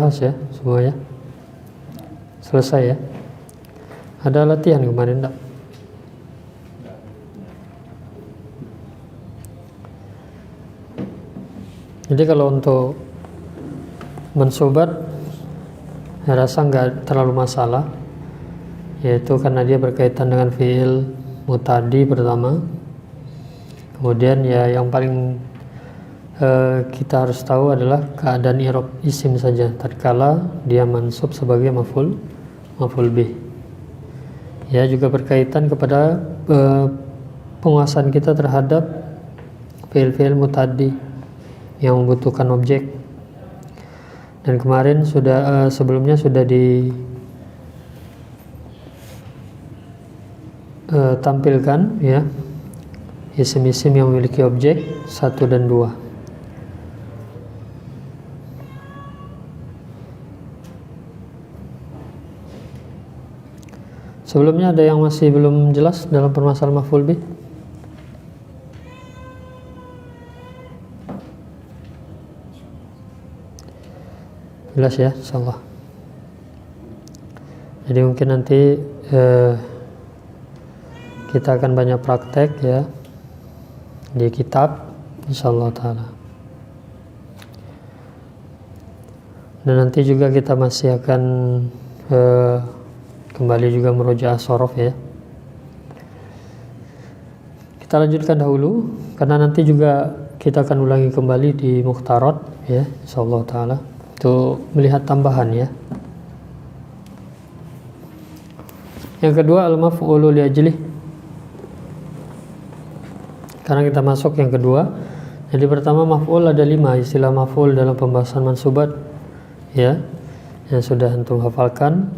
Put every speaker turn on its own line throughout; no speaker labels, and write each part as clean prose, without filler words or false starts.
bahas ya semuanya. Selesai ya. Ada latihan kemarin enggak? Jadi kalau untuk mansubat saya rasa nggak terlalu masalah, yaitu karena dia berkaitan dengan fiil mutadi pertama. Kemudian ya yang paling kita harus tahu adalah keadaan i'rab isim saja tatkala dia mansub sebagai maf'ul bih. Ya, juga berkaitan kepada penguasaan kita terhadap fiil-fiil mutadi yang membutuhkan objek. Dan kemarin sudah sebelumnya sudah ditampilkan ya isim-isim yang memiliki objek 1 dan 2. Sebelumnya ada yang masih belum jelas dalam permasalahan maf'ul bih? Jelas ya, insyaallah. Jadi mungkin nanti kita akan banyak praktek ya di kitab insyaallah taala. Dan nanti juga kita masih akan kembali juga merujuk as-sorof ya. Kita lanjutkan dahulu karena nanti juga kita akan ulangi kembali di mukhtarat ya insyaallah taala untuk melihat tambahan ya. Yang kedua al-maf'ulu li ajlih. Sekarang kita masuk yang kedua. Jadi pertama maf'ul ada 5 istilah maf'ul dalam pembahasan mansubat ya, yang sudah antum hafalkan.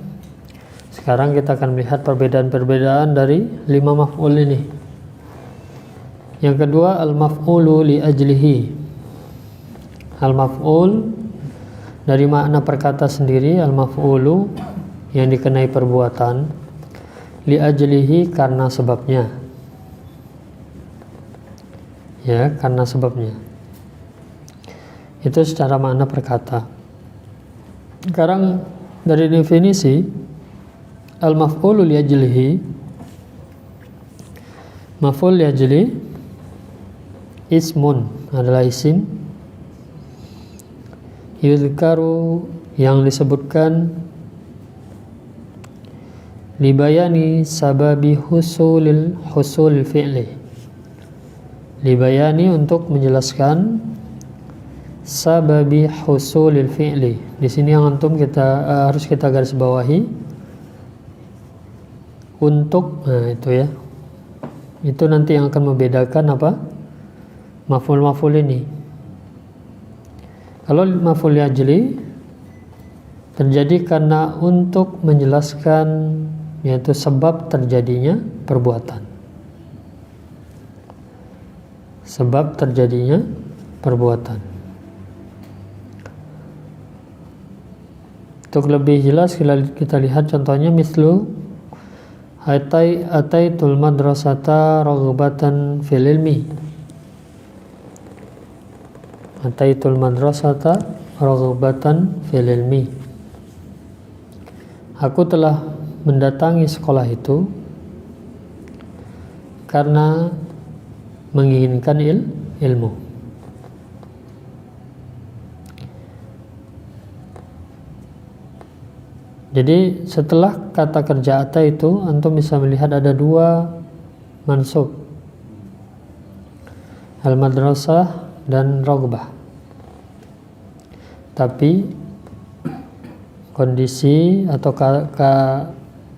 Sekarang kita akan melihat perbedaan-perbedaan dari 5 maf'ul ini. Yang kedua al-maf'ulu li ajlihi. Al-maf'ul dari makna perkata sendiri, al-maf'ulu yang dikenai perbuatan, li ajlihi karena sebabnya. Ya, karena sebabnya. Itu secara makna perkata. Sekarang dari definisi al-maf'ulu li ajlihi, maf'ul li ajli ismun adalah isim yudhkaru yang disebutkan libayani sababi husul fi'li, libayani untuk menjelaskan sababi husul fi'li. Di sini yang antum harus kita garis bawahi untuk, nah itu ya, itu nanti yang akan membedakan apa maf'ul ini. Kalau maf'ul li ajli terjadi karena untuk menjelaskan, yaitu sebab terjadinya perbuatan, sebab terjadinya perbuatan. Untuk lebih jelas kita lihat contohnya mislu ataitul madrasata raghbatan fil ilmi. Ataitul madrasata raghbatan fil ilmi. Aku telah mendatangi sekolah itu karena menginginkan ilmu. Jadi setelah kata kerja ata itu antum bisa melihat ada 2 mansub, al-madrasah dan raghbah. Tapi kondisi atau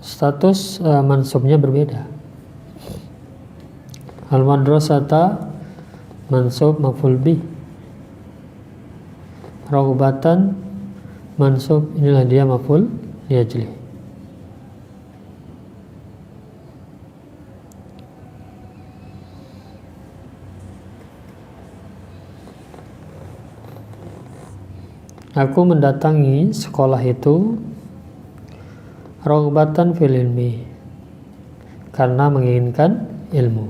status mansubnya berbeda. Al-madrasata mansub maf'ul bih, raghbatan mansub inilah dia maf'ul li ajli. Aku mendatangi sekolah itu raghbatan fil ilmi, karena menginginkan ilmu.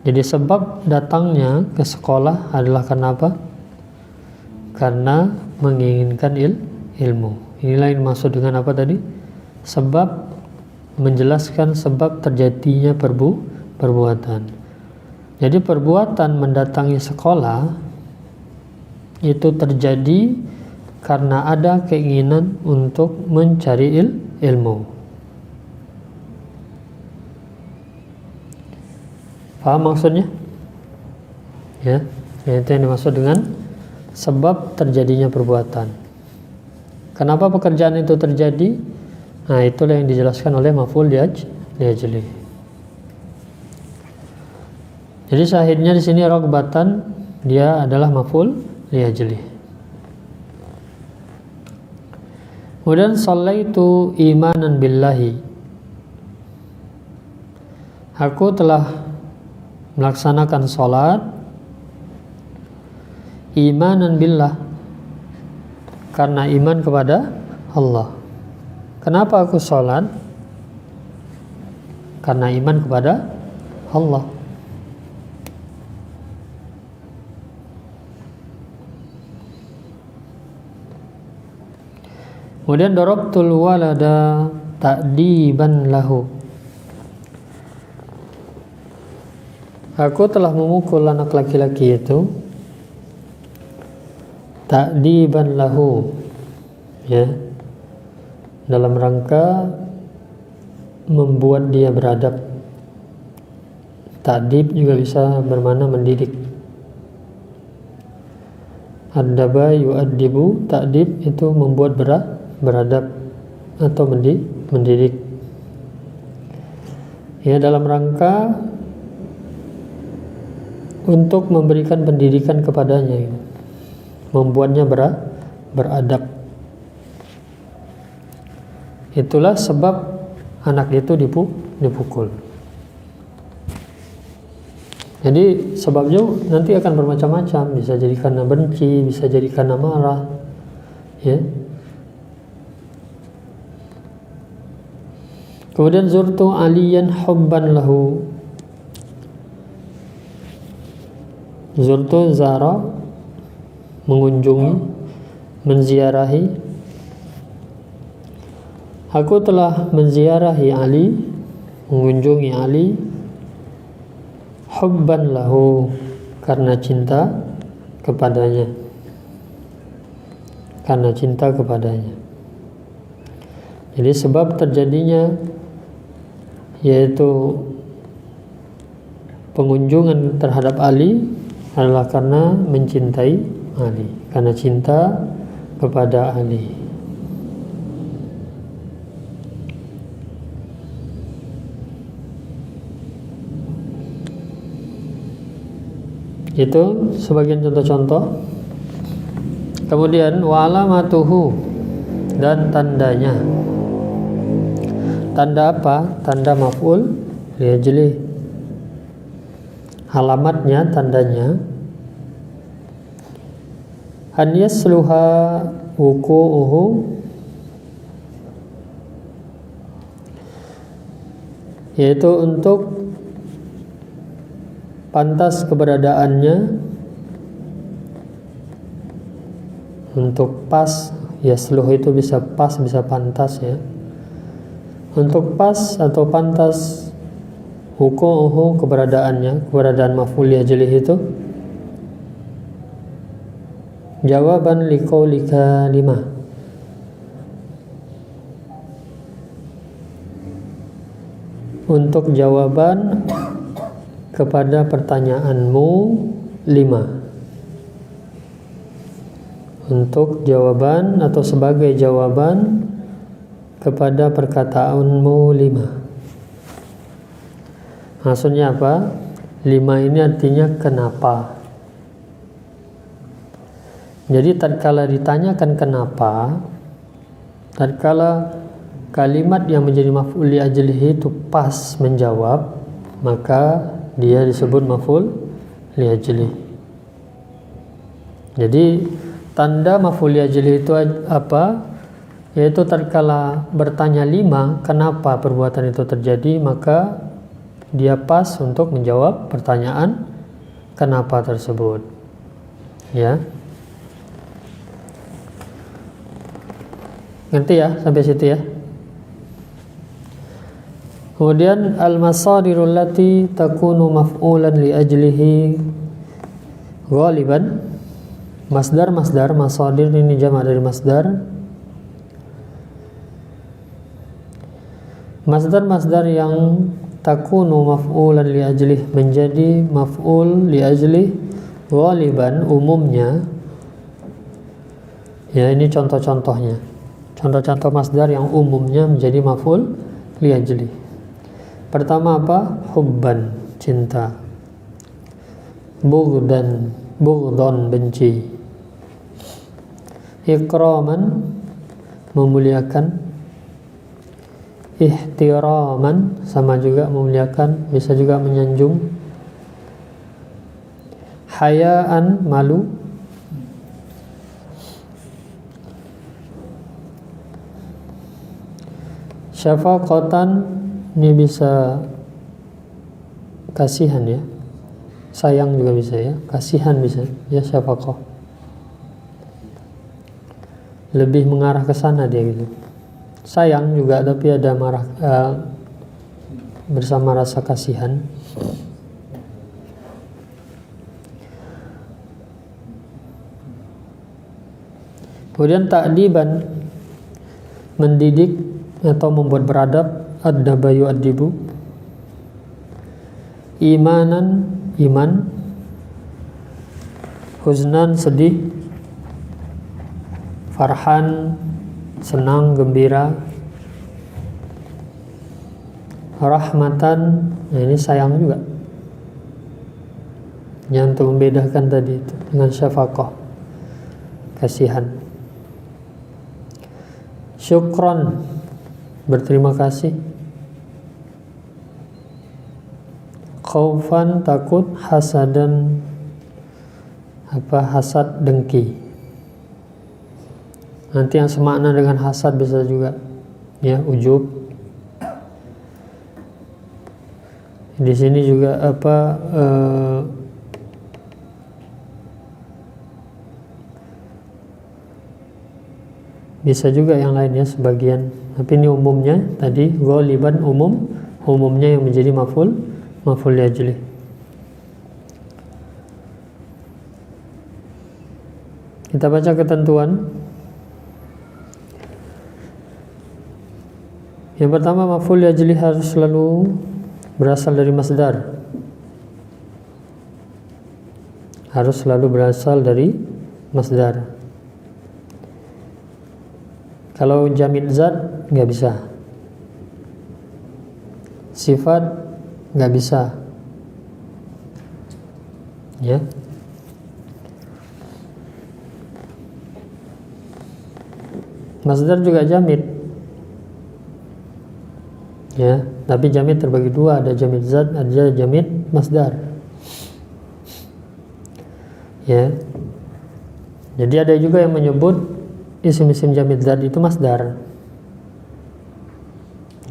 Jadi sebab datangnya ke sekolah adalah karena apa? Karena menginginkan ilmu. Inilah yang dimaksud dengan apa tadi? Sebab, menjelaskan sebab terjadinya perbuatan. Jadi perbuatan mendatangi sekolah itu terjadi karena ada keinginan untuk mencari ilmu. Paham maksudnya? Ya, itu yang dimaksud dengan sebab terjadinya perbuatan. Kenapa pekerjaan itu terjadi? Nah, itulah yang dijelaskan oleh maf'ul liajli. Jadi syahidnya di sini rogbatan, dia adalah maf'ul liajli. Kemudian shallaitu imanan billahi. Aku telah melaksanakan sholat imanan billah, karena iman kepada Allah. Kenapa aku sholat? Karena iman kepada Allah. Kemudian darabtul walada ta'diban lahu. Aku telah memukul anak laki-laki itu ta'diban lahu, ya, dalam rangka membuat dia beradab. Ta'dib juga bisa bermakna mendidik. Addaba yu'addibu, ta'dib itu membuat beradab atau mendidik. Ya, dalam rangka untuk memberikan pendidikan kepadanya, membuatnya beradab. Itulah sebab anak itu dipukul. Jadi sebabnya nanti akan bermacam-macam, bisa jadi karena benci, bisa jadi karena marah, ya. Kemudian zurtu aliyan hubban lahu. Zurtu zara, mengunjungi, menziarahi. Aku telah menziarahi Ali, mengunjungi Ali, hubban lahu, karena cinta kepadanya. Karena cinta kepadanya. Jadi sebab terjadinya yaitu pengunjungan terhadap Ali adalah karena mencintai Ali, karena cinta kepada Ali. Itu sebagian contoh-contoh. Kemudian wa alamatuhu, dan tandanya. Tanda apa? Tanda maf'ul liajli. Alamatnya, tandanya an yasluha wuku'uhu, yaitu untuk pantas keberadaannya, untuk pas. Yasluh itu bisa pas, bisa pantas, ya. Untuk pas atau pantas wuku'uhu, keberadaannya, keberadaan maf'ul liajli itu. Jawaban liqaulika lima, untuk jawaban kepada pertanyaanmu 5. Untuk jawaban atau sebagai jawaban kepada perkataanmu 5. Maksudnya apa? 5 ini artinya kenapa. Jadi tatkala ditanyakan kenapa, tatkala kalimat yang menjadi maf'ul li ajlihi itu pas menjawab, maka dia disebut maf'ul li ajlihi. Jadi tanda maf'ul li ajlihi itu apa? Yaitu tatkala bertanya 5 kenapa perbuatan itu terjadi, maka dia pas untuk menjawab pertanyaan kenapa tersebut, ya. Ngerti ya sampai situ ya? Kemudian al-masadirul lati takunu maf'ulan li ajlihi ghaliban. Masdar masadir ini jamak dari masdar. Masdar yang takunu maf'ulan li ajlih, menjadi maf'ul li ajlih ghaliban, umumnya. Ya, ini contoh-contohnya. Contoh-contoh masdar yang umumnya menjadi maf'ul li ajlih. Pertama apa? Hubban, cinta. Bughdon, benci. Ikraman, memuliakan. Ihtiraman, sama juga memuliakan, bisa juga menyanjung. Hayaan, malu. Syafaqatan, ini bisa kasihan ya, sayang juga bisa ya, kasihan bisa ya, syafaqah lebih mengarah ke sana dia gitu. Sayang juga tapi ada marah bersama rasa kasihan. Kemudian ta'diban, mendidik atau membuat beradab. Adaba yu'addibu. Imanan, iman. Huznan, sedih. Farhan, senang, gembira. Rahmatan, nah ini sayang juga. Yang untuk membedakan tadi itu dengan syafaqah, kasihan. Syukran, berterima kasih. Khaufan, takut. Hasadan, hasad, dengki. Nanti yang semakna dengan hasad bisa juga ya, ujub. Di sini juga bisa juga yang lain ya, sebagian. Tapi ini umumnya tadi ghaliban, umumnya yang menjadi maf'ul li ajli. Kita baca ketentuan. Yang pertama, maf'ul li ajli harus selalu berasal dari masdar. Harus selalu berasal dari masdar. Kalau jamid zat nggak bisa. Sifat nggak bisa, ya. Masdar juga jamid, ya. Tapi jamid terbagi dua, ada jamid zat, ada jamid masdar, ya. Jadi ada juga yang menyebut isim-isim jamid zat itu masdar,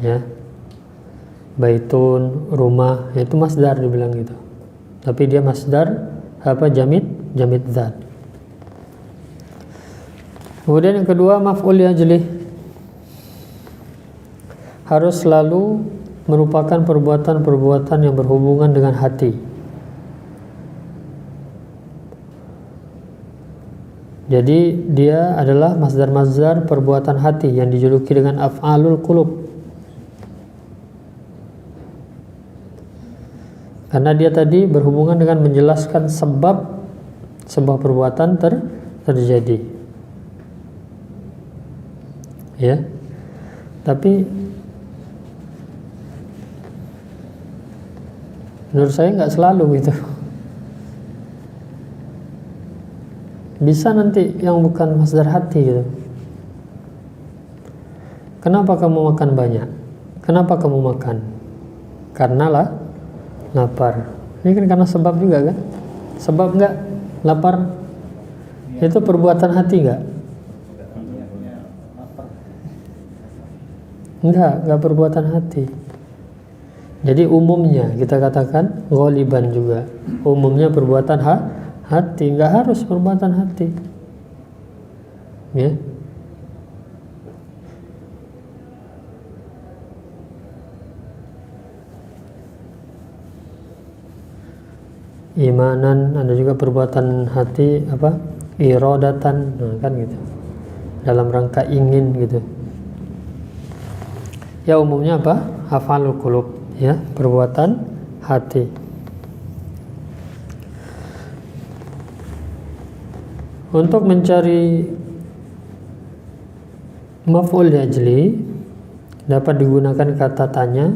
ya. Baitun, rumah, itu masdar dibilang gitu. Tapi dia masdar jamid zat. Kemudian yang kedua, maf'ul li ajli harus selalu merupakan perbuatan-perbuatan yang berhubungan dengan hati. Jadi dia adalah masdar-masdar perbuatan hati yang dijuluki dengan af'alul qulub. Karena dia tadi berhubungan dengan menjelaskan sebab sebuah perbuatan terjadi. Ya. Tapi menurut saya nggak selalu gitu. Bisa nanti yang bukan masdar hati gitu. Kenapa kamu makan banyak? Kenapa kamu makan? Karena lapar. Ini kan karena sebab juga kan? Sebab enggak? Lapar itu perbuatan hati enggak? Enggak perbuatan hati. Jadi umumnya kita katakan ghaliban juga. Umumnya perbuatan hati, enggak harus perbuatan hati. Ya. imanan, ada juga perbuatan hati apa? Iradatan, nah, kan gitu. Dalam rangka ingin gitu. Ya umumnya apa? Af'alul qulub, ya, perbuatan hati. Untuk mencari maf'ul ajli dapat digunakan kata tanya,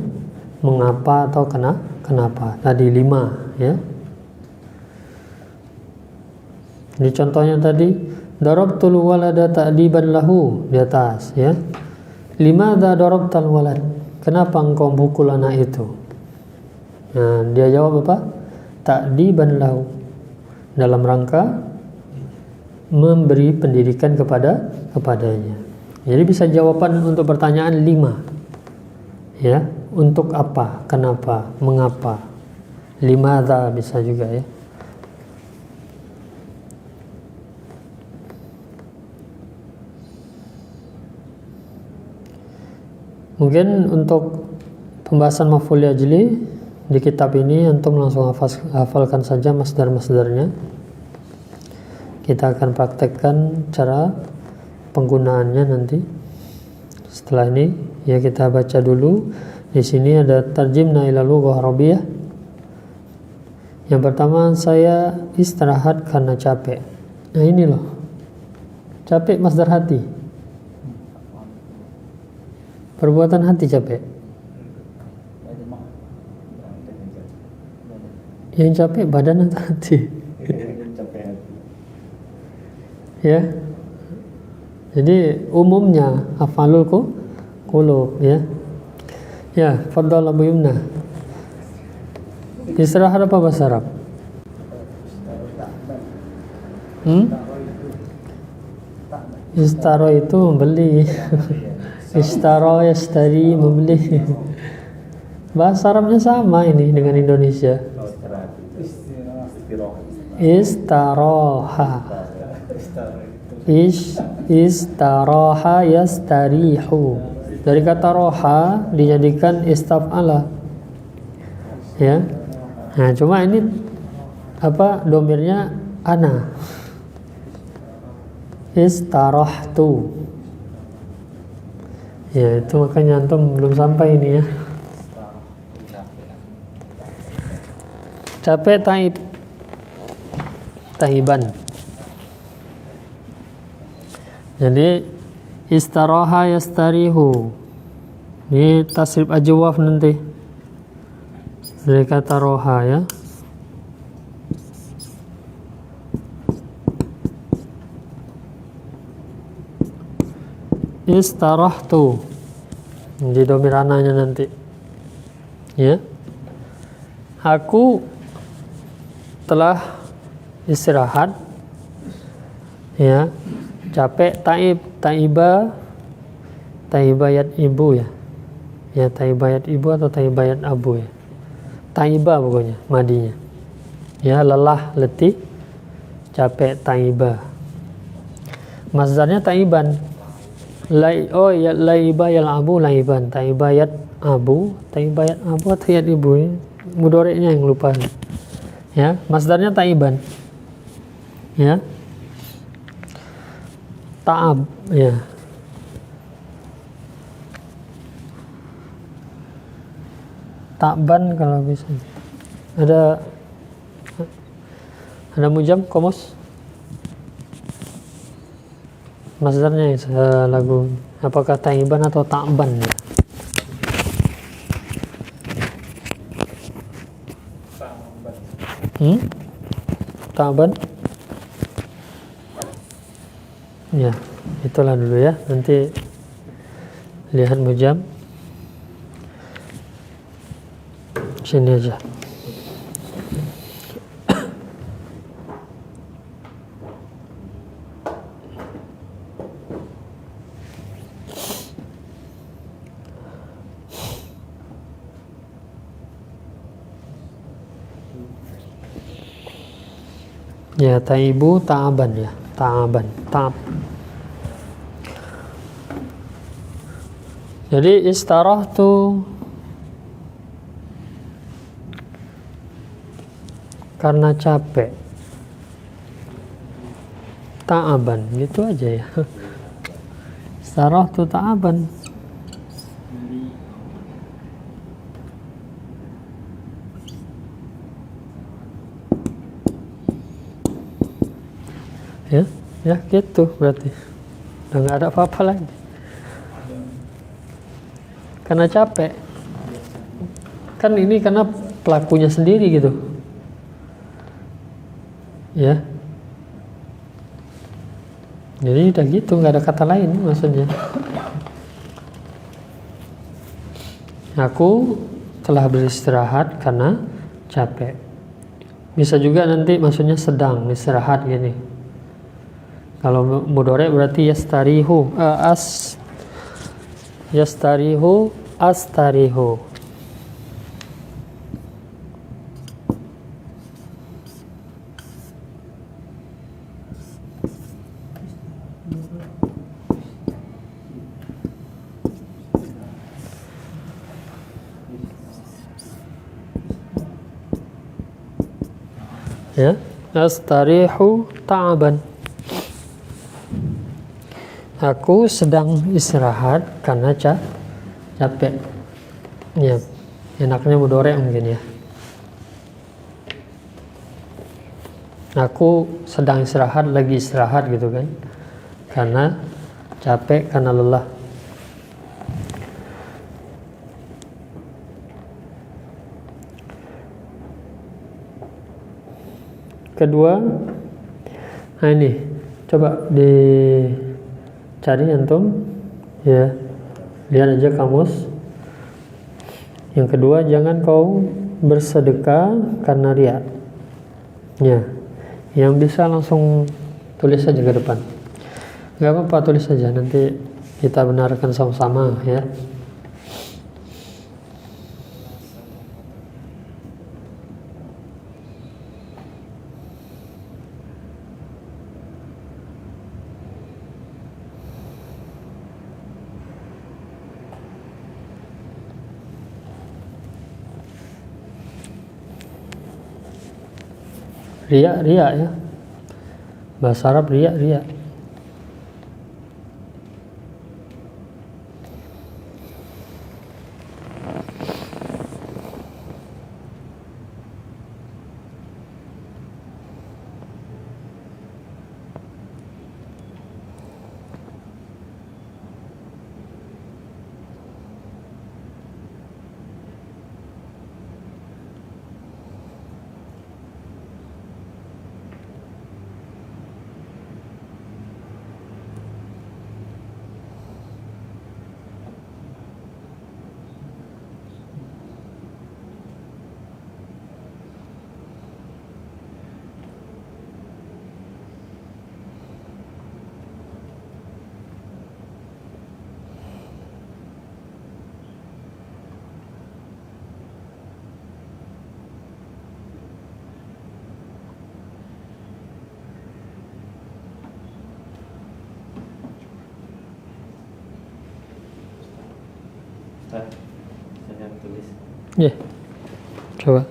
mengapa atau kenapa. Tadi 5, ya. Ini contohnya tadi, darabtul walada ta'diban lahu, di atas, ya. Limadza darabtal walad? Kenapa engkau pukul anak itu? Nah, dia jawab apa? Ta'diban lahu, dalam rangka memberi pendidikan kepadanya. Jadi bisa jawaban untuk pertanyaan 5. Ya, untuk apa, kenapa, mengapa. Limadza bisa juga, ya. Mungkin untuk pembahasan maf'ul ajli di kitab ini antum langsung hafalkan saja masdar-masdarnya. Kita akan praktekkan cara penggunaannya nanti. Setelah ini ya kita baca dulu. Di sini ada tarjimna ila lughah Arabiyyah. Yang pertama, saya istirahat karena capek. Nah ini loh, capek masdar hati. Perbuatan hati capek. Yang capek badan atau hati? Ya. Jadi umumnya af'alul qulub, ya. Ya, fadhal Abu Yumna. Istirahat apa bahasa Arab? Istaro itu membeli. Istaro yastari, membeli. Bahasa Arabnya sama ini dengan Indonesia. Istaroha. Istaroha yastarihu. Dari kata roha dijadikan istaf'ala. Ya. Nah, cuma ini apa domirnya ana. Istarohtu. Ya, itu makanya antum belum sampai ini, ya. Capek taib. Taiban. Jadi istaraha yastarihu. Ini tasrif ajwaf nanti. Dari kata roha, ya. Istarahtu. Jadi domir ananya nanti. Ya. Aku telah istirahat. Ya. Capek taib, taibayat ibu, ya. Ya, taibayat ibu atau taibayat abu, ya. Taiba pokoknya madinya. Ya, lelah, letih, capek, taiba. Masdarnya taiban. Ya, laiba yal'abu laiban. Taibayat abu atau yat ibu, ya. Mudhari'nya yang lupa. Ya, masdarnya taiban. Ya. Ta'ab, ya. Ta'ban kalau bisa. Ada mujam, komus? Masdarnya ya, lagu. Apakah ta'iban atau ta'ban, ya? Ta'ban? Ya, itulah dulu, ya. Nanti lihat mujam. Sini aja. Ya, taibu, ta'aban, ya. Ta'aban, ta'ab. Jadi istarahtu karena capek. Ta'aban, gitu aja ya. Istarahtu ta'aban. Ya gitu berarti. Udah nggak ada apa-apa lagi. Karena capek. Kan ini karena pelakunya sendiri gitu. Ya. Jadi udah gitu, nggak ada kata lain maksudnya. Aku telah beristirahat karena capek. Bisa juga nanti maksudnya sedang istirahat gini. Kalau mudhari berarti yastarihu, yastarihu, astarihu. Ya, astarihu ta'aban. Aku sedang istirahat karena capek. Ya, enaknya mudhari mungkin ya. Aku sedang istirahat, lagi istirahat gitu kan. Karena capek, karena lelah. Kedua, nah ini coba dicari antum ya, lihat aja kamus. Yang kedua, jangan kau bersedekah karena riya. Ya, yang bisa langsung tulis saja ke depan. Gak apa-apa, tulis saja, nanti kita benarkan sama-sama ya. Riya ya, bahasa Arab riya.
Saya tulis.
Ya, coba.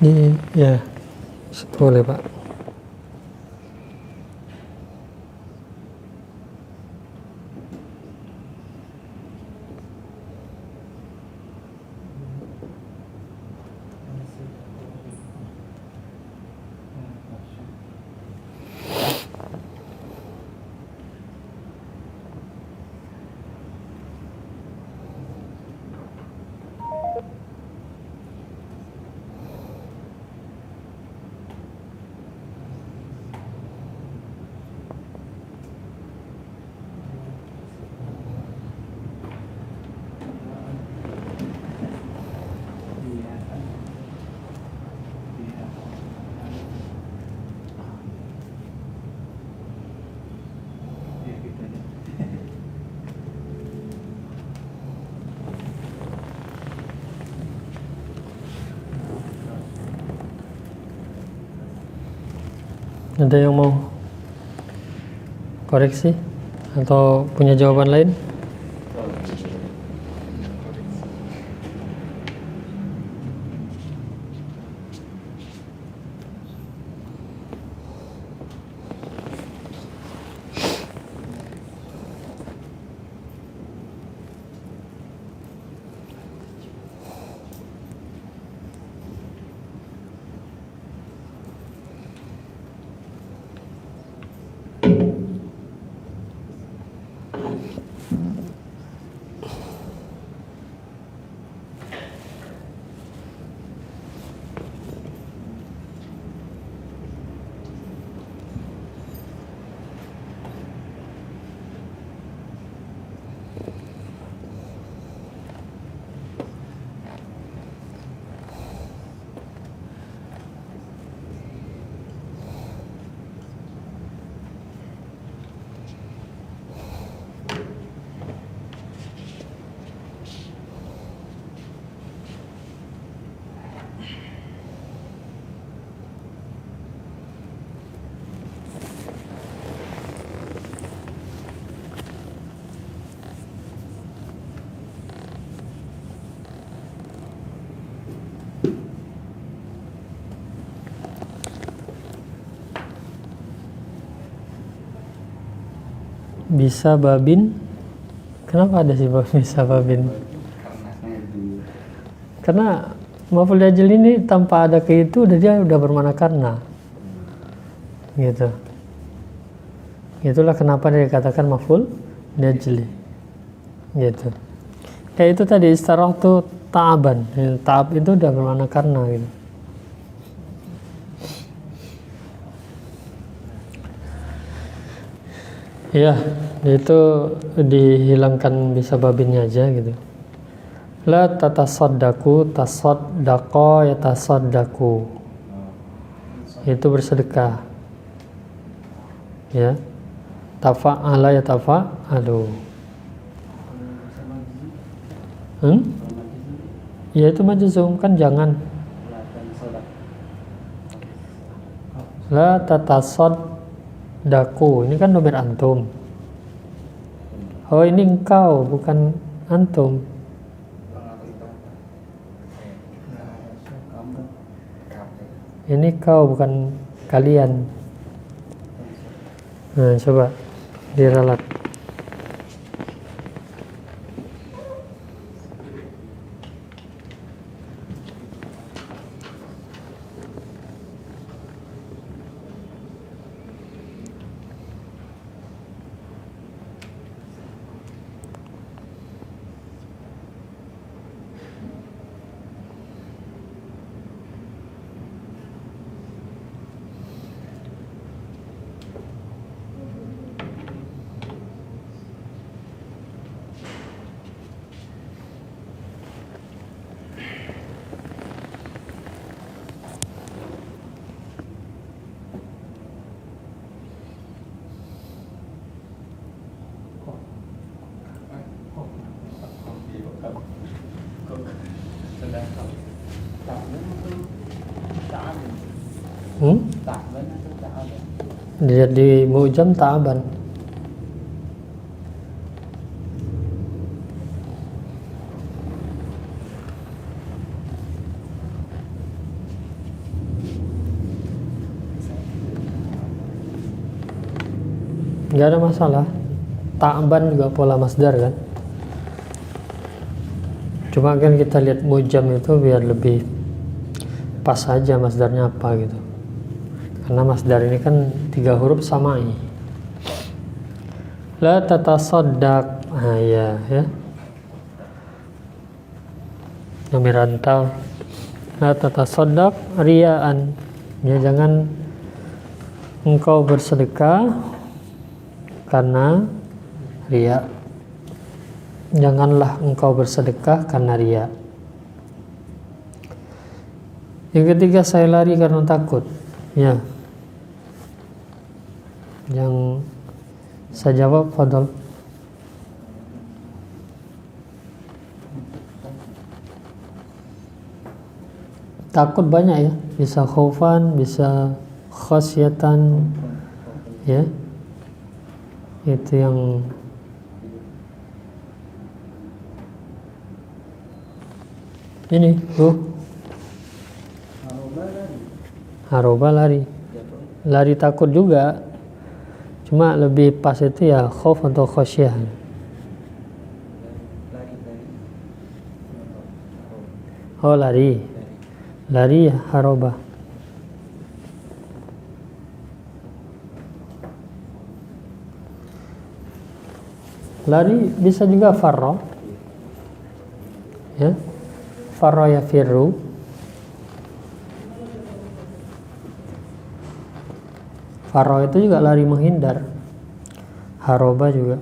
Ini ya, boleh Pak. Ada yang mau koreksi atau punya jawaban lain? bisa babin. Kenapa ada sih bisa babin? Karena maf'ul ajli ini tanpa ada ke itu dia udah bermakna karena. Gitu. Itulah kenapa dia dikatakan maf'ul ajli. Gitu. Kayak itu tadi istarahtu ta'aban. Ta'ab itu udah bermakna karena gitu. Ya, itu dihilangkan bisa babinnya aja gitu. La tatasaddaku, tasaddaqa yatasaddaku. Itu bersedekah. Ya. Tafa'ala yatafa'alu. Ya itu majzum kan jangan. La tatasaddaku. Ini kan nomor antum. Oh, ini engkau bukan antum. Ini kau bukan kalian. Nah, coba diralat. Dilihat di mu'jam ta'aban. Nggak ada masalah. Ta'aban juga pola masdar kan. Cuma kan kita lihat mu'jam itu biar lebih pas aja masdarnya apa gitu. Karena masdar ini kan 3 huruf samai. La tatasaddaq. Ya. Nomor rantau. La tatasaddaq riyaan. Ya, jangan engkau bersedekah karena riya. Janganlah engkau bersedekah karena riya. Yang ketiga, saya lari karena takut. Ya. Yang saya jawab, fadhal. Takut banyak ya, bisa khaufan, bisa khasyatan, ya. Itu yang ini, haroba lari. Lari takut juga. Cuma lebih pas itu ya khauf atau khasyah. Oh, lari. Lari ya haroba. Lari bisa juga farro. Ya. Farro ya firru. Farro itu juga lari menghindar. Haroba juga.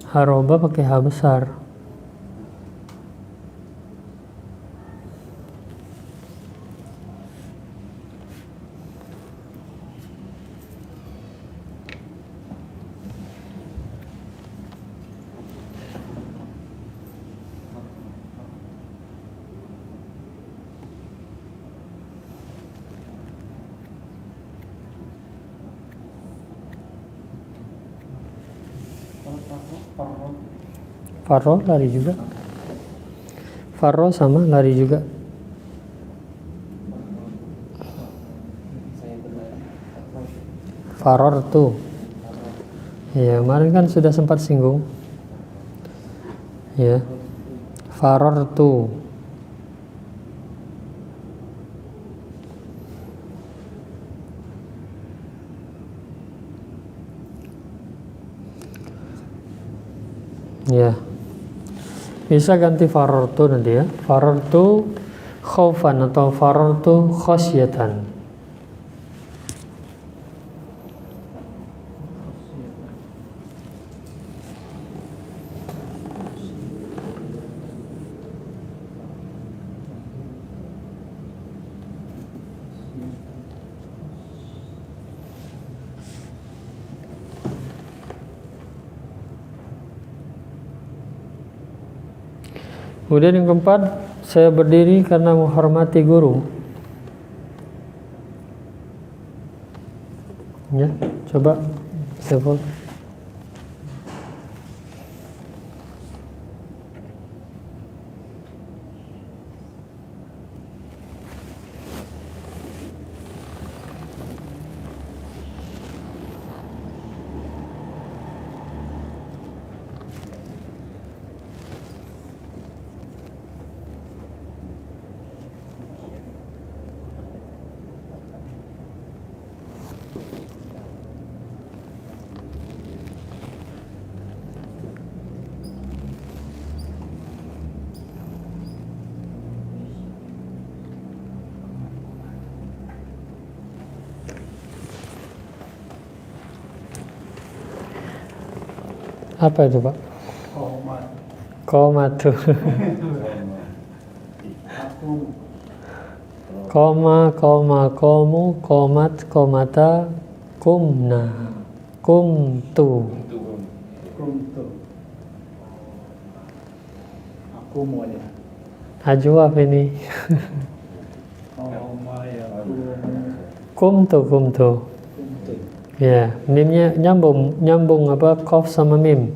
Haroba pakai H besar. Farro lari juga. Farro sama lari juga. farortu. Ya, kemarin kan sudah sempat singgung. Ya, farortu. Ya, bisa ganti farortu nanti ya. Farortu khaufan atau farortu khosyatan. Kemudian yang keempat, saya berdiri karena menghormati guru. Ya, coba Saiful. Apa itu Pak? Komatu. Koma, komu, komat, komata, kumna, kumtu.
Aku mau ya.
Ajwa apa ini? Kumtu. Ya, mimnya nyambung apa? Qaf sama mim.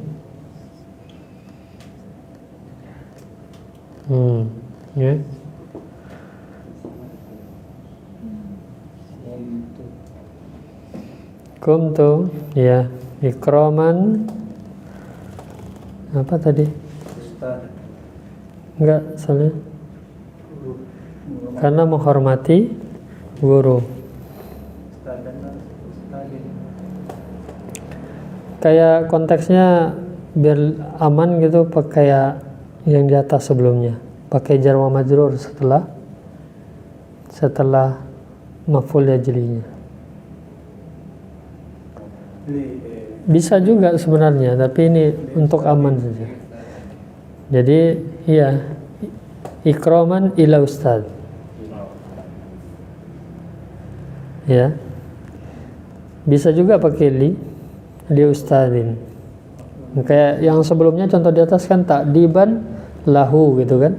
Ya. Kumtu, ya. Ikraman. Apa tadi? Enggak, soalnya karena menghormati guru. Kayak konteksnya biar aman gitu, pakai yang di atas sebelumnya, pakai jar wa majrur setelah maf'ul ajlinya. Bisa juga sebenarnya, tapi ini untuk aman saja. Jadi iya, ikraman ila ustad. Ya. Bisa juga pakai li ustadin. Kayak yang sebelumnya contoh di atas kan takdiban lahu gitu kan.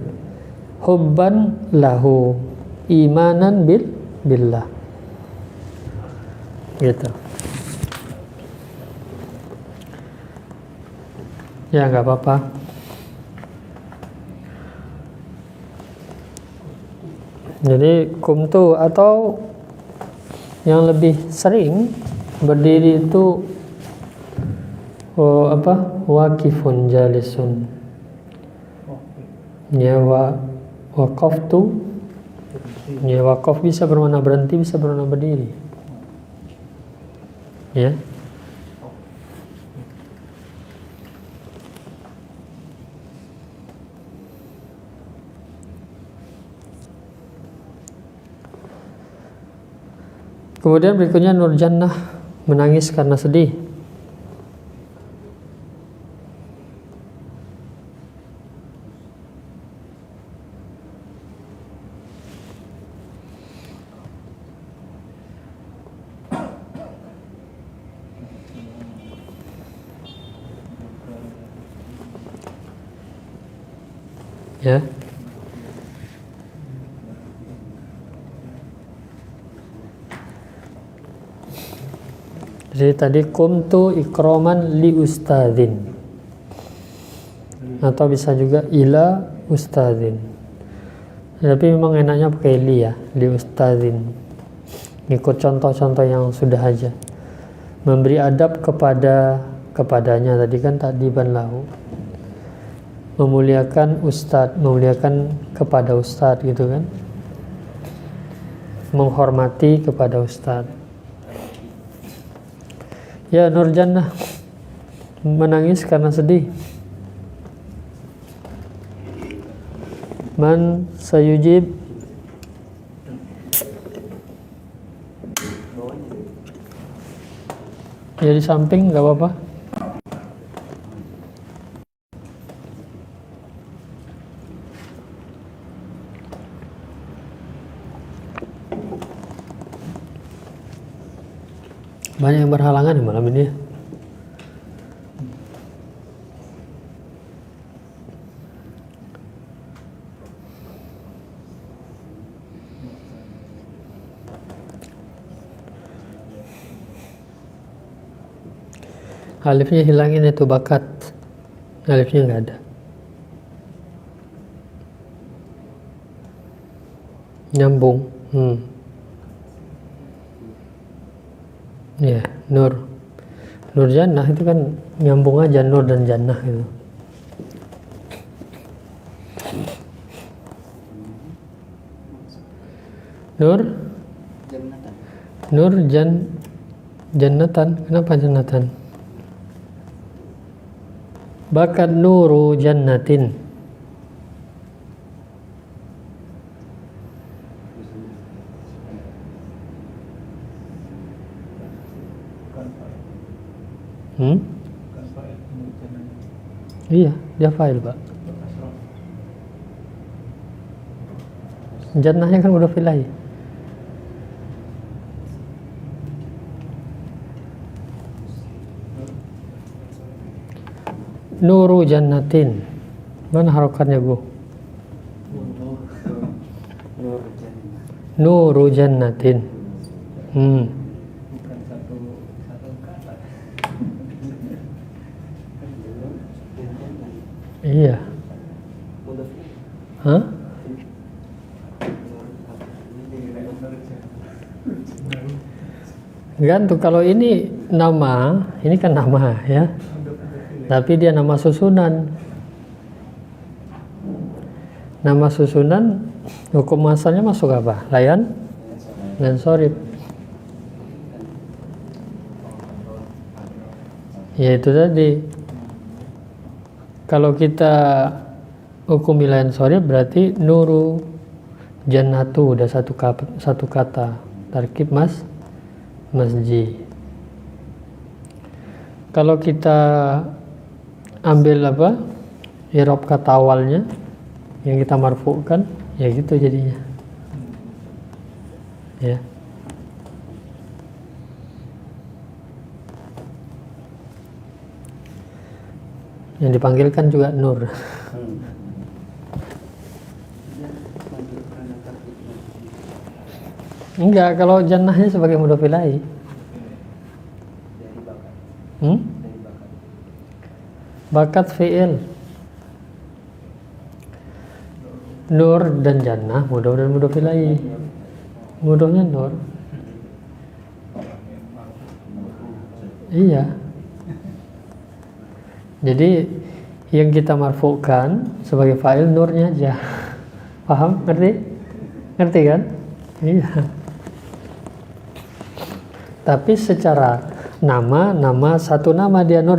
Hubban lahu, imanan billah. Gitu. Ya nggak apa-apa. Jadi kumtu, atau yang lebih sering berdiri itu wakifun jalisun. Ya, waqaftu. Ya, waqaf bisa bermakna berhenti, bisa bermakna berdiri. Ya. Kemudian berikutnya Nur Jannah menangis karena sedih. Ya. Jadi tadi kumtu ikroman li ustadzin, atau bisa juga ila ustadzin. Tapi memang enaknya pakai li ya, li ustadzin. Ikut contoh-contoh yang sudah aja. memberi adab kepadanya, tadi kan ta'diban lahu, memuliakan ustadz, memuliakan kepada ustadz gitu kan, menghormati kepada ustadz. Ya, Nurjannah menangis karena sedih. Man sayujib? Ya di samping nggak apa-apa. Banyak yang berhalangan di malam ini ya. Alifnya hilangin itu bakat. Alifnya nggak ada. Nyambung. Ya, Nur. Nur Jannah itu kan nyambung aja, Nur dan Jannah itu. Nur Nur Jannatan. Kenapa Jannatan? Bakat nuru jannatin. Iya, dia fa'il, Pak. Jannahnya kan udah filai. Nuru jannatin. Mana harokatnya, Bu? Nuru jannatin. Iya. Hah? Gantung, kalau ini nama, ini kan nama ya. Tapi dia nama susunan. Nama susunan hukum asalnya masuk apa? Layan dan sorib. Ya itu tadi. Kalau kita hukum layan sorib berarti nuru jannatu udah satu kata. Tarkib masjid. Kalau kita ambil apa? I'rab kata awalnya yang kita marfu'kan, ya gitu jadinya. Ya. Yang dipanggilkan juga Nur. Enggak, kalau jannahnya sebagai mudhof ilaih. Bakat fi'il. Nur dan jannah, mudhof dan mudhof ilaih. Mudhofnya Nur. Iya. Jadi yang kita marfu'kan sebagai fa'il nurnya aja. Paham? Ngerti? Ngerti kan? Iya. Tapi secara nama satu nama dia Nur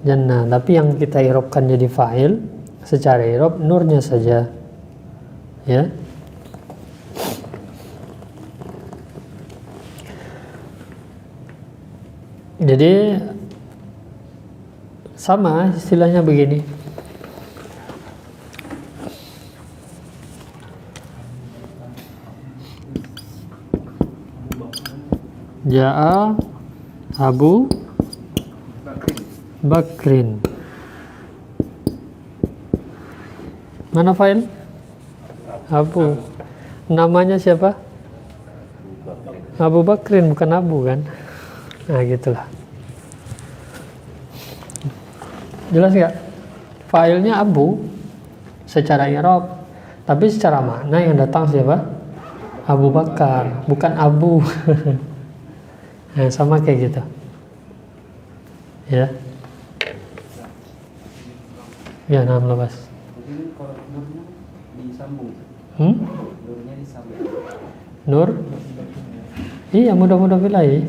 Jannah, tapi yang kita i'rabkan jadi fa'il secara i'rab nurnya saja. Ya. Jadi sama istilahnya begini. Ja'a Abu Bakrin. Mana file? Abu. Namanya siapa? Abu Bakrin, bukan Abu kan? Nah gitulah. Jelas nggak? Filenya Abu secara i'rab, tapi secara makna yang datang siapa? Abu Bakar, bukan Abu. Nah, sama kayak gitu. Ya. Ya, nah lepas.
Jadi kalau nurnya disambung. Nurnya disambung.
Nur? Iya, mudah-mudah bilai.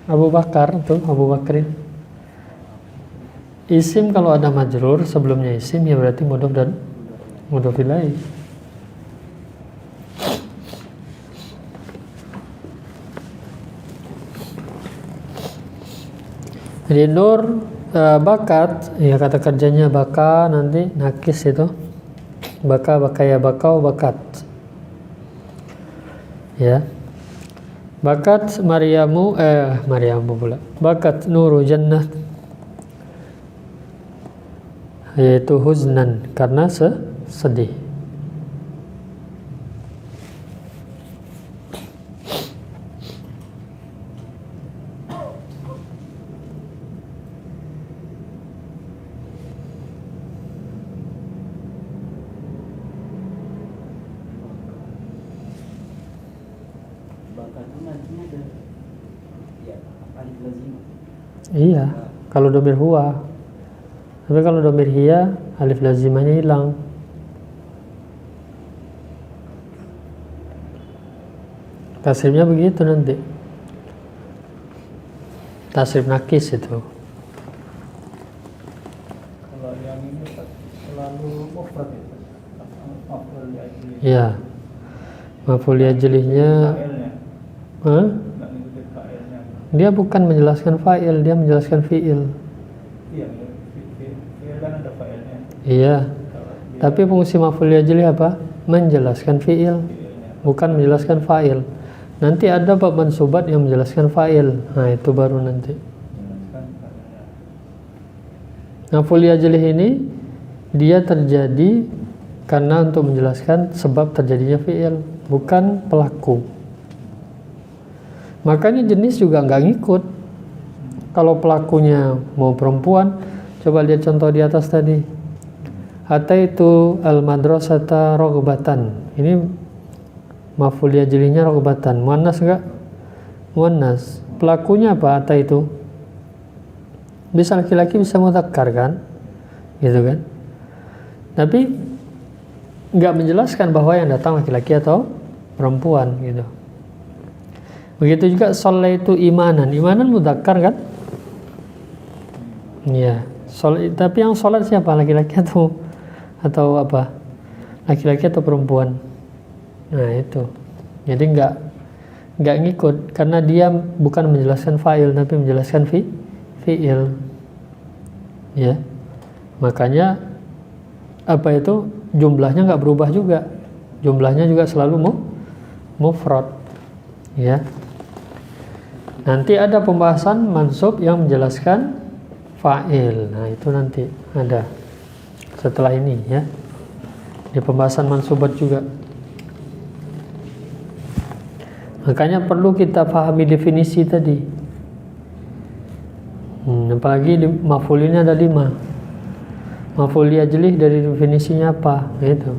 Abu Bakar tuh, Abu Bakrin. Isim kalau ada majrur sebelumnya isim ya berarti mudhof dan mudhof ilaihi. Jadi nur bakat ya kata kerjanya baka nanti nakis itu. Baka bakaya bakau bakat. Ya. Bakat Maryamu pula. Bakat nuru jannah yaitu huznan karena sedih.
Bakat itu nantinya ada ya alif lazimah.
Iya, kalau domir huwa. Tapi kalau domir hiya, alif lazimahnya hilang. Tasrifnya begitu nanti. Tasrif nakis itu.
Kalau yang ini selalu mufrad itu. Maf'ul li ajlihi.
Iya. Maf'ul li ajlihnya.
Fa'ilnya.
Hah?
Nggak ngikutin fa'ilnya.
Dia bukan menjelaskan fa'il, dia menjelaskan fi'il.
Iya, fi'il kan ada fa'ilnya.
Iya.
Kalau dia
Tapi fungsi maf'ul li ajlih apa? Menjelaskan fi'il,
fi'ilnya.
bukan menjelaskan fa'il. Nanti ada bab mansubat yang menjelaskan fa'il. Nah, itu baru nanti.
Jelaskan fa'ilnya.
Maf'ul li ajlih ini dia terjadi karena untuk menjelaskan sebab terjadinya fi'il, bukan pelaku. Makanya jenis juga nggak ngikut. Kalau pelakunya mau perempuan, coba lihat contoh di atas tadi. Ataitu al-madrasata raghbatan. Ini maf'ul li ajlihnya raghbatan. Muannas enggak? Muannas. Pelakunya apa? Ataitu. Bisa laki-laki, bisa mudzakkar kan? Gitu kan? Tapi nggak menjelaskan bahwa yang datang laki-laki atau perempuan gitu. Begitu juga sholaitu imanan. Imanan mudzakkar kan? Iya. Tapi yang sholat siapa? Laki-laki atau apa? Laki-laki atau perempuan? Nah itu. Jadi nggak ngikut karena dia bukan menjelaskan fa'il tapi menjelaskan fi'il. Ya. Makanya apa itu jumlahnya nggak berubah juga. Jumlahnya juga selalu mufrad. Ya. Nanti ada pembahasan mansub yang menjelaskan fa'il. Nah, itu nanti ada setelah ini ya. Di pembahasan mansubat juga. Makanya perlu kita pahami definisi tadi. Apalagi di maf'ul ini ada 5. Maf'ul li ajlih dari definisinya apa? Itu.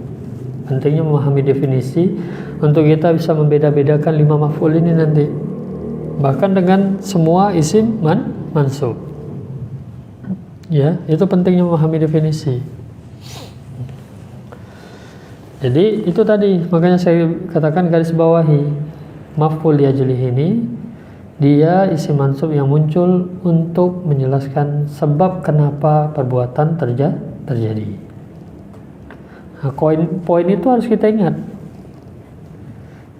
Pentingnya memahami definisi untuk kita bisa membeda-bedakan 5 maf'ul ini nanti. Bahkan dengan semua isim mansub. Ya, itu pentingnya memahami definisi. Jadi itu tadi, makanya saya katakan garis bawahi. Maf'ul li ajlih ini dia isim mansub yang muncul untuk menjelaskan sebab kenapa perbuatan terjadi. Nah, poin itu harus kita ingat.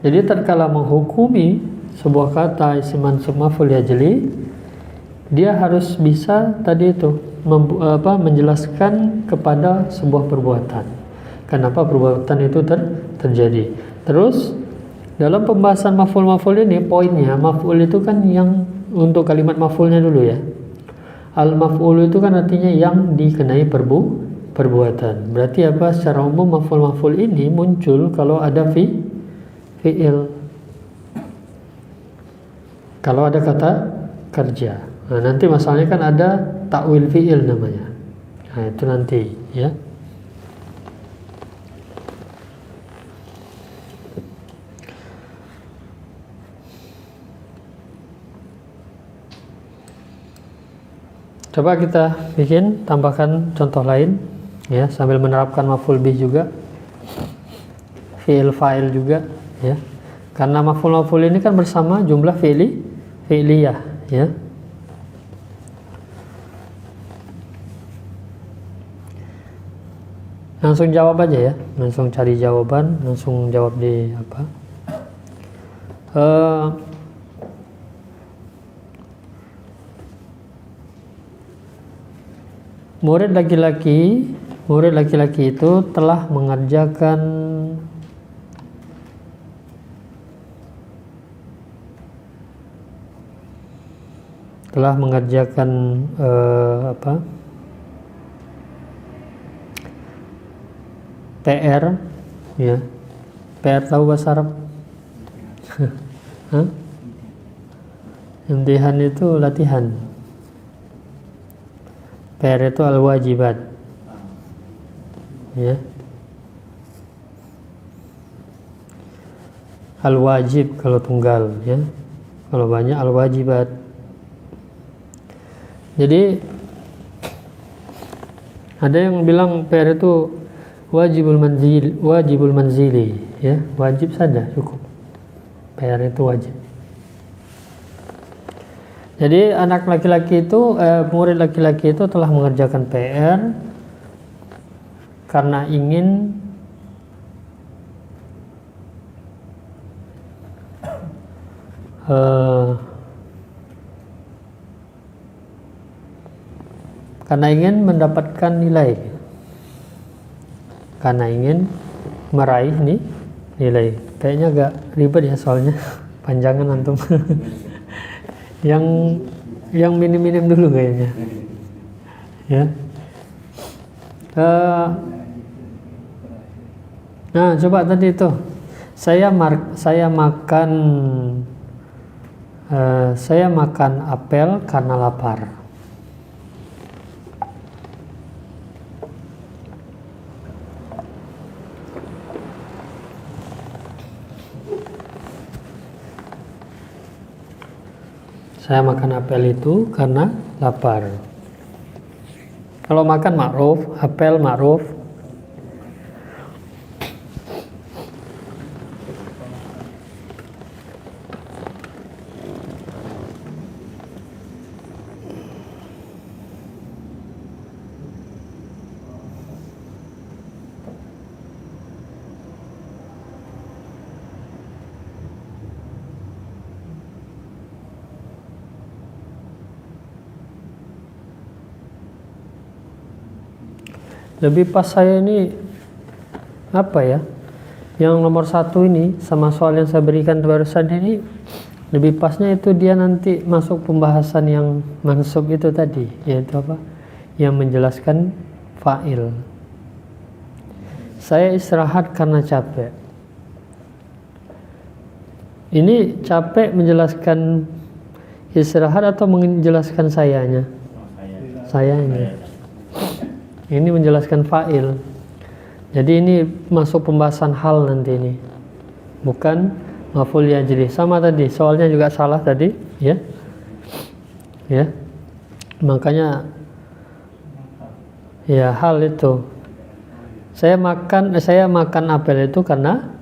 Jadi tatkala menghukumi sebuah kata isim mansub maf'ul li ajlih, dia harus bisa tadi itu menjelaskan kepada sebuah perbuatan. Kenapa perbuatan itu terjadi. Terus dalam pembahasan maf'ul ini poinnya, maf'ul itu kan yang untuk kalimat maf'ulnya dulu ya. Al-maf'ul itu kan artinya yang dikenai perbuatan. Berarti apa? Secara umum maf'ul ini muncul kalau ada fi'il. Kalau ada kata kerja. Nah, nanti masalahnya kan ada takwil fi'il namanya. Nah, itu nanti ya. Coba kita bikin, tambahkan contoh lain ya, sambil menerapkan maf'ul bih juga, fi'il fa'il juga ya. Karena maf'ul ini kan bersama jumlah fi'liyah ya. Langsung jawab aja ya, langsung cari jawaban, langsung jawab di apa. Murid laki-laki itu telah mengerjakan apa? PR ya. PR tahu bahasa Arab? Hah? Imtihan itu latihan. PR itu al-wajibat. Ya. Al-wajib kalau tunggal ya. Kalau banyak al-wajibat. Jadi ada yang bilang PR itu wajibul manzili ya, wajib saja cukup. PR itu wajib. Jadi anak laki-laki itu murid laki-laki itu telah mengerjakan PR karena ingin mendapatkan nilai, karena ingin meraih nilai. Kayaknya agak ribet ya soalnya panjangan antum. yang minim-minim dulu kayaknya ya. Nah coba tadi itu saya makan apel karena lapar. Saya makan apel itu karena lapar. Kalau makan ma'ruf, apel ma'ruf. Lebih pas saya ini apa ya, yang nomor 1 ini sama soal yang saya berikan barusan ini, lebih pasnya itu dia nanti masuk pembahasan yang mansub itu tadi, yaitu apa, yang menjelaskan fa'il. Saya istirahat karena capek. Ini capek menjelaskan istirahat atau menjelaskan sayanya? Sayanya. Ini menjelaskan fa'il. Jadi ini masuk pembahasan hal nanti ini. Bukan maf'ul yajri. Sama tadi, soalnya juga salah tadi, ya. Ya. Makanya ya hal itu. Saya makan apel itu karena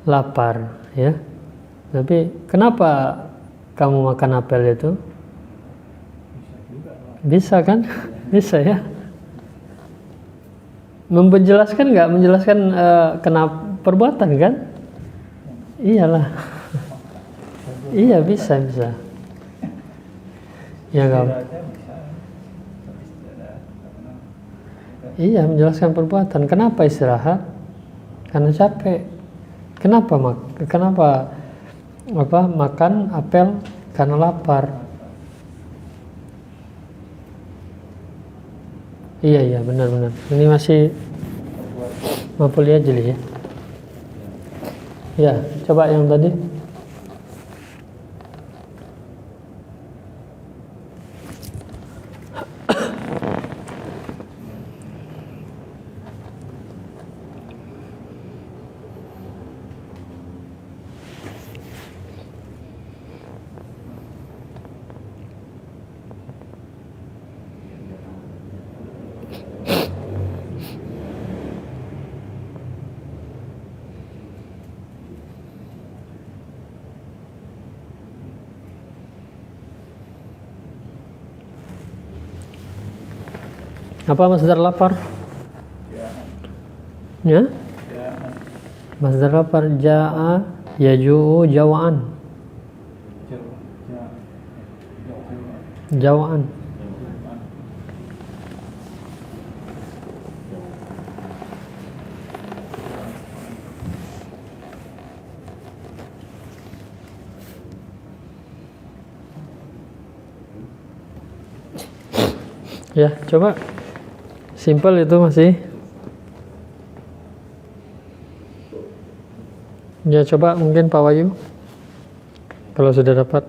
lapar, ya. Tapi kenapa kamu makan apel itu? Bisa kan? Bisa ya. Menjelaskan nggak? Menjelaskan kenapa perbuatan kan? Iyalah. Iya bisa. Ya nggak? Iya menjelaskan perbuatan. Kenapa istirahat? Karena capek. Kenapa makan apel? Karena lapar. Iya benar. Ini masih maf'ul yajri ya. Ya, coba yang tadi. Apa masdar lapar?
Ya.
Ya? Masdar lapar jaa yaju'u jawaan. Jawaan. Ya, coba simple itu masih. Ya, coba mungkin Pak Wahyu kalau sudah dapat.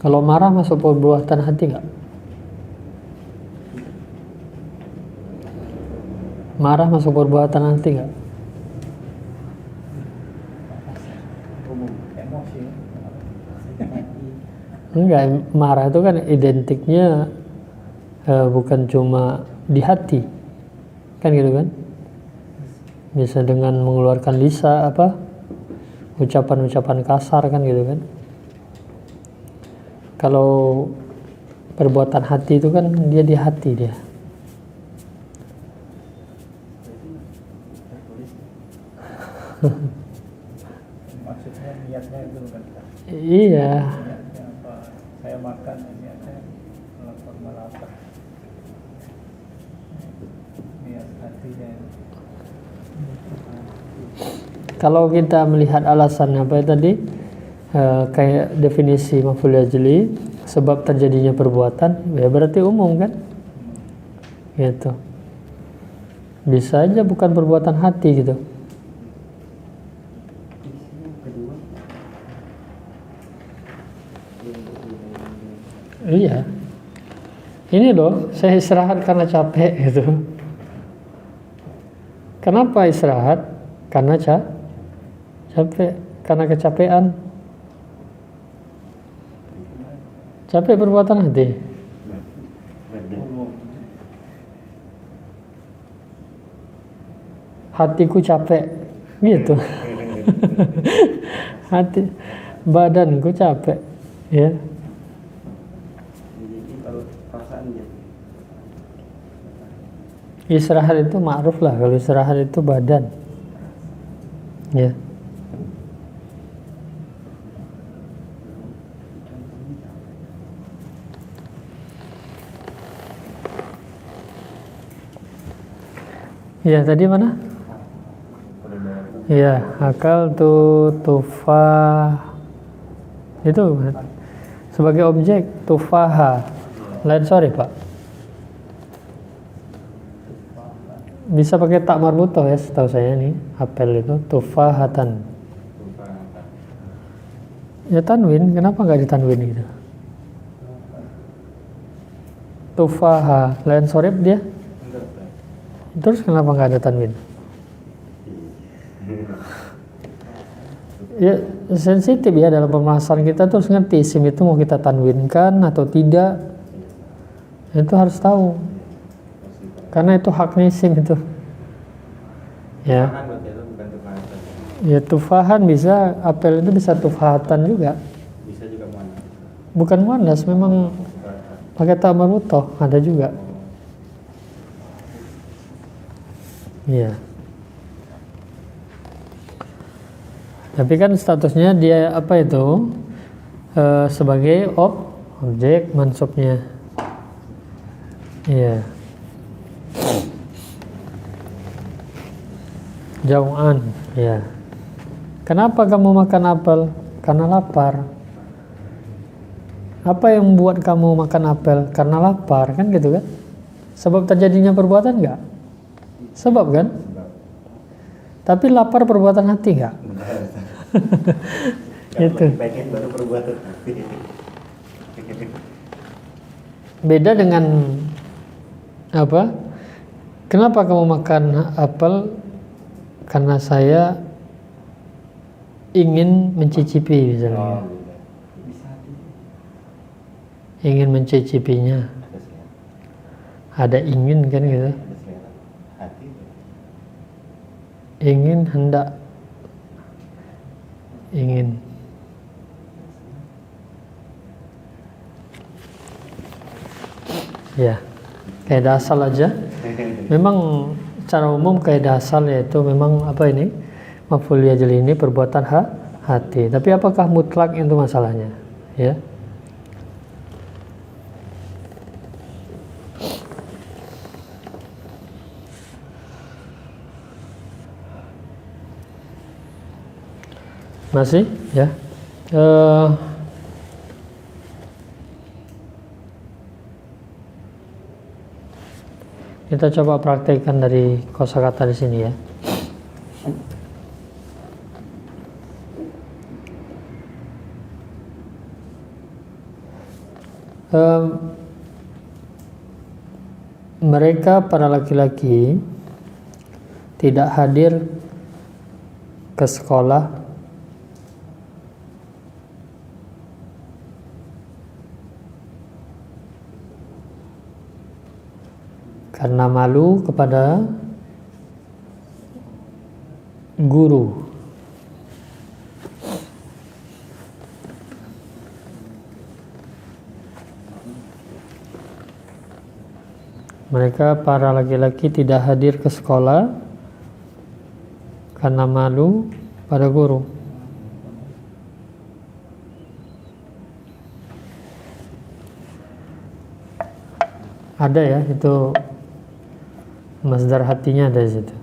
Kalau marah masuk perbuatan hati nggak? Marah masuk perbuatan hati nggak?
Emosi.
Enggak, marah itu kan identiknya bukan cuma di hati, kan gitu kan? Bisa dengan mengeluarkan ucapan-ucapan kasar kan gitu kan? Kalau perbuatan hati itu kan dia di hati dia.
Maksudnya niatnya itu kan.
Iya.
Niatnya apa? Saya makan niatnya lapar. Niat hatinya.
Kalau kita melihat alasan apa tadi, kayak definisi maf'ul ajli, sebab terjadinya perbuatan, ya berarti umum kan? Gitu. Bisa aja bukan perbuatan hati gitu. Iya. Ini loh, saya istirahat karena capek gitu. Kenapa istirahat? Karena capek, karena kecapean. Capek perbuatan hati. Hatiku capek, gitu. Badanku capek, ya.
Jadi kalau perasaan dia
Istirahat itu ma'ruf lah, kalau istirahat itu badan, ya. Ya, tadi mana? Ya, akal tufah. Itu sebagai objek tufaha. Lain sorry, Pak. Bisa pakai tak marbutoh ya, setahu saya nih. Apel itu tufahatan. Ya tanwin, kenapa nggak ditanwin gitu? Tufaha, lain sorry dia. Terus kenapa nggak ada tanwin? Ya sensitif ya dalam pembahasan kita, terus ngerti isim itu mau kita tanwinkan atau tidak, itu harus tahu karena itu haknya isim itu ya. Ya tufahan bisa, apel itu bisa tufahatan juga,
bisa juga mana?
bukan muannas, memang pakai ta marbutoh ada juga. Iya. Tapi kan statusnya dia apa itu? Sebagai objek mansubnya. Iya. Jauhan, ya. Kenapa kamu makan apel? Karena lapar. Apa yang membuat kamu makan apel? Karena lapar, kan gitu kan? Sebab terjadinya perbuatan enggak? Sebab kan? Tapi lapar perbuatan hati nggak? Itu.
Pengen baru perbuatan hati.
Beda dengan apa? Kenapa kamu makan apel? Karena saya ingin mencicipi misalnya.
Oh, bisa
Ingin mencicipinya.
ada selera.
Ada ingin kan gitu.
Ada selera. Hati.
Ingin, hendak. Ingin. Ya, kaidah asal aja. Memang secara umum kaidah asal yaitu memang apa ini? Maf'ul ajli ini perbuatan hati. Tapi apakah mutlak itu masalahnya? Ya. Masih? Ya. Kita coba praktekkan dari kosakata di sini ya. Mereka para laki-laki tidak hadir ke sekolah karena malu kepada guru. Mereka para laki-laki tidak hadir ke sekolah karena malu pada guru. Ada ya, itu masdar hatinya ada di situ.